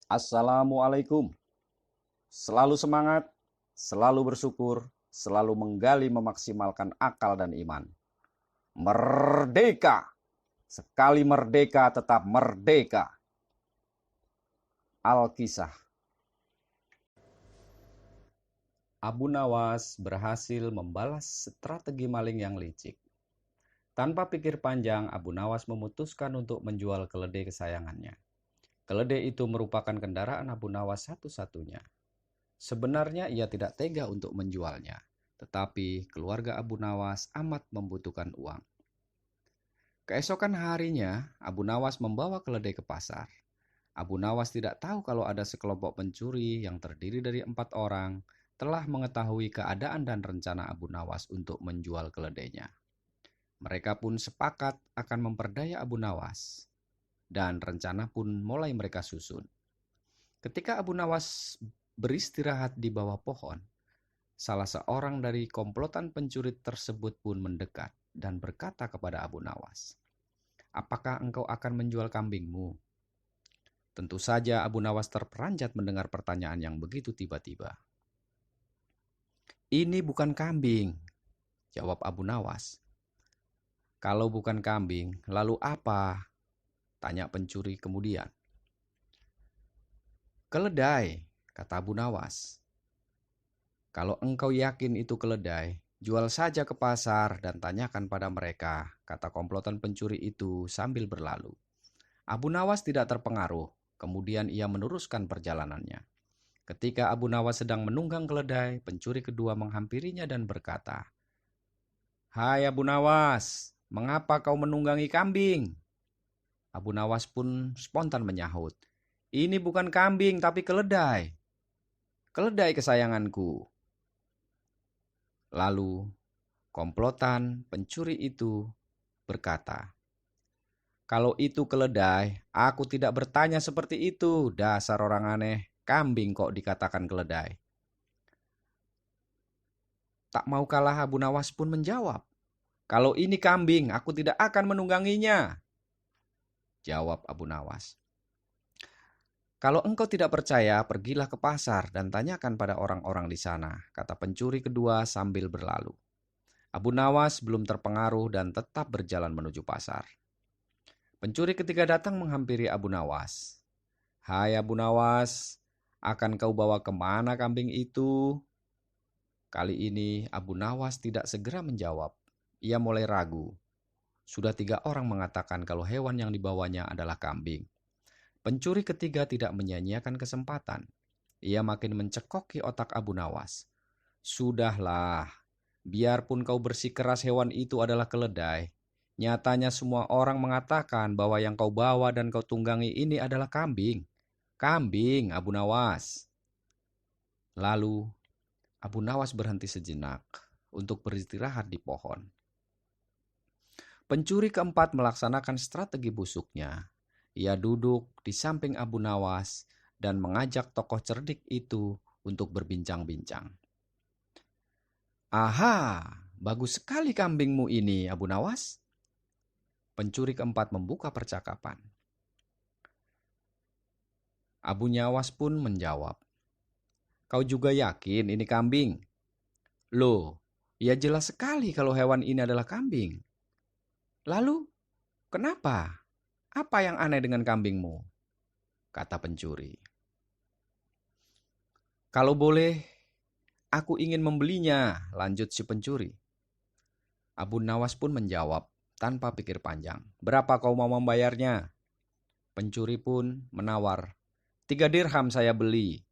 Assalamualaikum. Selalu semangat, selalu bersyukur, selalu menggali memaksimalkan akal dan iman. Merdeka! Sekali merdeka tetap merdeka. Al-Kisah. Abu Nawas berhasil membalas strategi maling yang licik. Tanpa pikir panjang, Abu Nawas memutuskan untuk menjual keledai kesayangannya. Keledai itu merupakan kendaraan Abu Nawas satu-satunya. Sebenarnya ia tidak tega untuk menjualnya, tetapi keluarga Abu Nawas amat membutuhkan uang. Keesokan harinya, Abu Nawas membawa keledai ke pasar. Abu Nawas tidak tahu kalau ada sekelompok pencuri yang terdiri dari 4 orang telah mengetahui keadaan dan rencana Abu Nawas untuk menjual keledainya. Mereka pun sepakat akan memperdaya Abu Nawas, dan rencana pun mulai mereka susun. Ketika Abu Nawas beristirahat di bawah pohon, salah seorang dari komplotan pencuri tersebut pun mendekat dan berkata kepada Abu Nawas, "Apakah engkau akan menjual kambingmu?" Tentu saja Abu Nawas terperanjat mendengar pertanyaan yang begitu tiba-tiba. "Ini bukan kambing," jawab Abu Nawas. "Kalau bukan kambing, lalu apa?" tanya pencuri kemudian. "Keledai," kata Abu Nawas. "Kalau engkau yakin itu keledai, jual saja ke pasar dan tanyakan pada mereka," kata komplotan pencuri itu sambil berlalu. Abu Nawas tidak terpengaruh, kemudian ia meneruskan perjalanannya. Ketika Abu Nawas sedang menunggang keledai, pencuri kedua menghampirinya dan berkata, "Hai Abu Nawas, mengapa kau menunggangi kambing?" Abu Nawas pun spontan menyahut, "Ini bukan kambing tapi keledai. Keledai kesayanganku." Lalu komplotan pencuri itu berkata, "Kalau itu keledai, aku tidak bertanya seperti itu. Dasar orang aneh, kambing kok dikatakan keledai." Tak mau kalah Abu Nawas pun menjawab, "Kalau ini kambing, aku tidak akan menungganginya." Jawab Abu Nawas, "Kalau engkau tidak percaya, pergilah ke pasar dan tanyakan pada orang-orang di sana," kata pencuri kedua sambil berlalu. Abu Nawas belum terpengaruh dan tetap berjalan menuju pasar. Pencuri ketiga datang menghampiri Abu Nawas. "Hai Abu Nawas, akan kau bawa kemana kambing itu?" Kali ini Abu Nawas tidak segera menjawab. Ia mulai ragu. Sudah 3 orang mengatakan kalau hewan yang dibawanya adalah kambing. Pencuri ketiga tidak menyia-nyiakan kesempatan. Ia makin mencekoki otak Abu Nawas. "Sudahlah, biarpun kau bersikeras hewan itu adalah keledai, nyatanya semua orang mengatakan bahwa yang kau bawa dan kau tunggangi ini adalah kambing. Kambing, Abu Nawas." Lalu Abu Nawas berhenti sejenak untuk beristirahat di pohon. Pencuri keempat melaksanakan strategi busuknya. Ia duduk di samping Abu Nawas dan mengajak tokoh cerdik itu untuk berbincang-bincang. "Aha, bagus sekali kambingmu ini, Abu Nawas." Pencuri keempat membuka percakapan. Abu Nawas pun menjawab, "Kau juga yakin ini kambing?" "Loh, ya jelas sekali kalau hewan ini adalah kambing." "Lalu, kenapa? Apa yang aneh dengan kambingmu?" kata pencuri. "Kalau boleh, aku ingin membelinya," lanjut si pencuri. Abu Nawas pun menjawab tanpa pikir panjang, "Berapa kau mau membayarnya?" Pencuri pun menawar, "3 dirham saya beli,"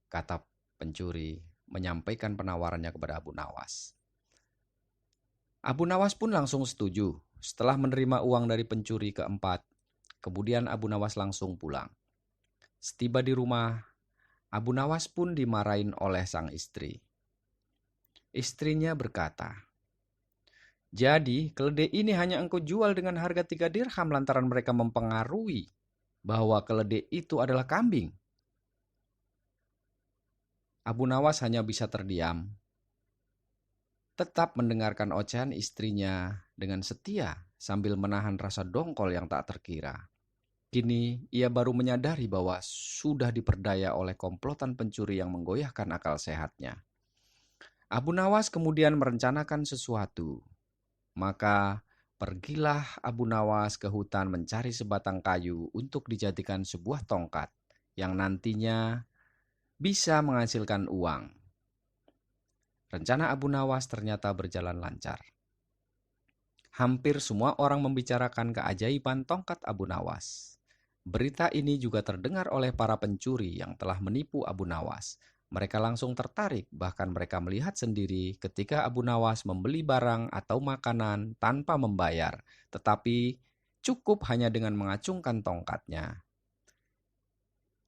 kata pencuri menyampaikan penawarannya kepada Abu Nawas. Abu Nawas pun langsung setuju. Setelah menerima uang dari pencuri keempat, kemudian Abu Nawas langsung pulang. Setiba di rumah, Abu Nawas pun dimarahin oleh sang istri. Istrinya berkata, "Jadi keledai ini hanya engkau jual dengan harga 3 dirham lantaran mereka mempengaruhi bahwa keledai itu adalah kambing." Abu Nawas hanya bisa terdiam, tetap mendengarkan ocehan istrinya dengan setia sambil menahan rasa dongkol yang tak terkira. Kini ia baru menyadari bahwa sudah diperdaya oleh komplotan pencuri yang menggoyahkan akal sehatnya. Abu Nawas kemudian merencanakan sesuatu. Maka pergilah Abu Nawas ke hutan mencari sebatang kayu untuk dijadikan sebuah tongkat yang nantinya bisa menghasilkan uang. Rencana Abu Nawas ternyata berjalan lancar. Hampir semua orang membicarakan keajaiban tongkat Abu Nawas. Berita ini juga terdengar oleh para pencuri yang telah menipu Abu Nawas. Mereka langsung tertarik, bahkan mereka melihat sendiri ketika Abu Nawas membeli barang atau makanan tanpa membayar, tetapi cukup hanya dengan mengacungkan tongkatnya.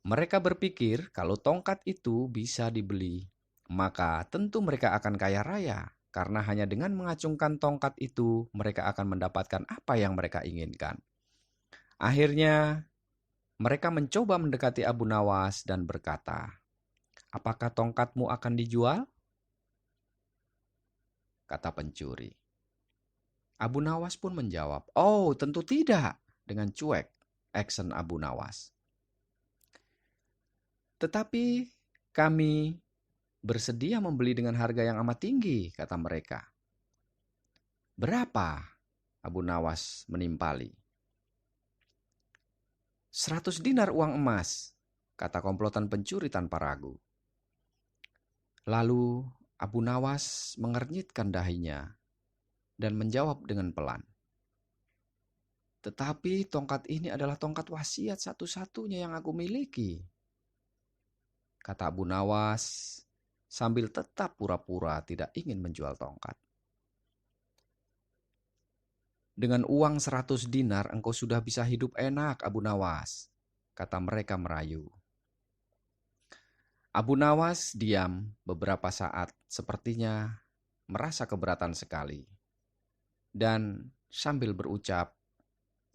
Mereka berpikir kalau tongkat itu bisa dibeli, maka tentu mereka akan kaya raya, karena hanya dengan mengacungkan tongkat itu mereka akan mendapatkan apa yang mereka inginkan. Akhirnya, mereka mencoba mendekati Abu Nawas dan berkata, "Apakah tongkatmu akan dijual?" kata pencuri. Abu Nawas pun menjawab, "Oh, tentu tidak," dengan cuek aksen Abu Nawas. "Tetapi kami bersedia membeli dengan harga yang amat tinggi," kata mereka. "Berapa?" Abu Nawas menimpali. 100 dinar uang emas, kata komplotan pencuri tanpa ragu. Lalu Abu Nawas mengernyitkan dahinya dan menjawab dengan pelan, "Tetapi tongkat ini adalah tongkat wasiat satu-satunya yang aku miliki," kata Abu Nawas sambil tetap pura-pura tidak ingin menjual tongkat. "Dengan uang 100 dinar engkau sudah bisa hidup enak, Abu Nawas," kata mereka merayu. Abu Nawas diam beberapa saat, sepertinya merasa keberatan sekali. Dan sambil berucap,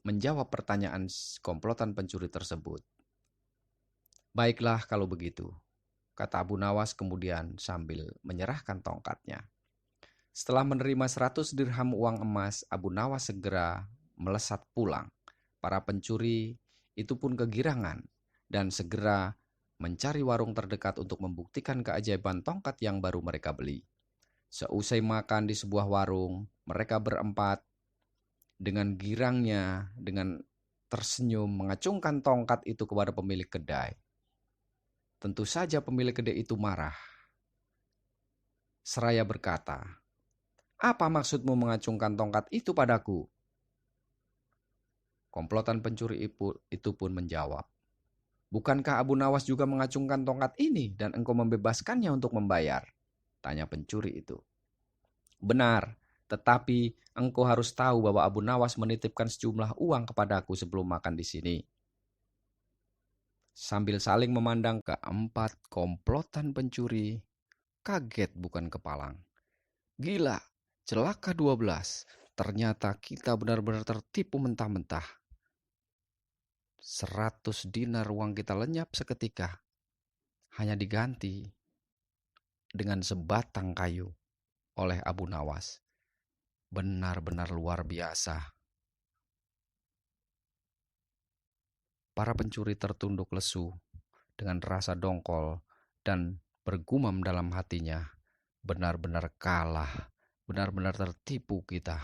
menjawab pertanyaan komplotan pencuri tersebut. "Baiklah kalau begitu," kata Abu Nawas kemudian sambil menyerahkan tongkatnya. Setelah menerima 100 dirham uang emas, Abu Nawas segera melesat pulang. Para pencuri itu pun kegirangan dan segera mencari warung terdekat untuk membuktikan keajaiban tongkat yang baru mereka beli. Seusai makan di sebuah warung, mereka berempat dengan girangnya, dengan tersenyum mengacungkan tongkat itu kepada pemilik kedai. Tentu saja pemilik kedai itu marah. Seraya berkata, "Apa maksudmu mengacungkan tongkat itu padaku?" Komplotan pencuri itu pun menjawab, "Bukankah Abu Nawas juga mengacungkan tongkat ini dan engkau membebaskannya untuk membayar?" tanya pencuri itu. "Benar, tetapi engkau harus tahu bahwa Abu Nawas menitipkan sejumlah uang kepadaku sebelum makan di sini." Sambil saling memandang, keempat komplotan pencuri kaget bukan kepalang. "Gila, celaka 12. Ternyata kita benar-benar tertipu mentah-mentah. 100 dinar uang kita lenyap seketika. Hanya diganti dengan sebatang kayu oleh Abu Nawas. Benar-benar luar biasa." Para pencuri tertunduk lesu dengan rasa dongkol dan bergumam dalam hatinya, "Benar-benar kalah, benar-benar tertipu kita."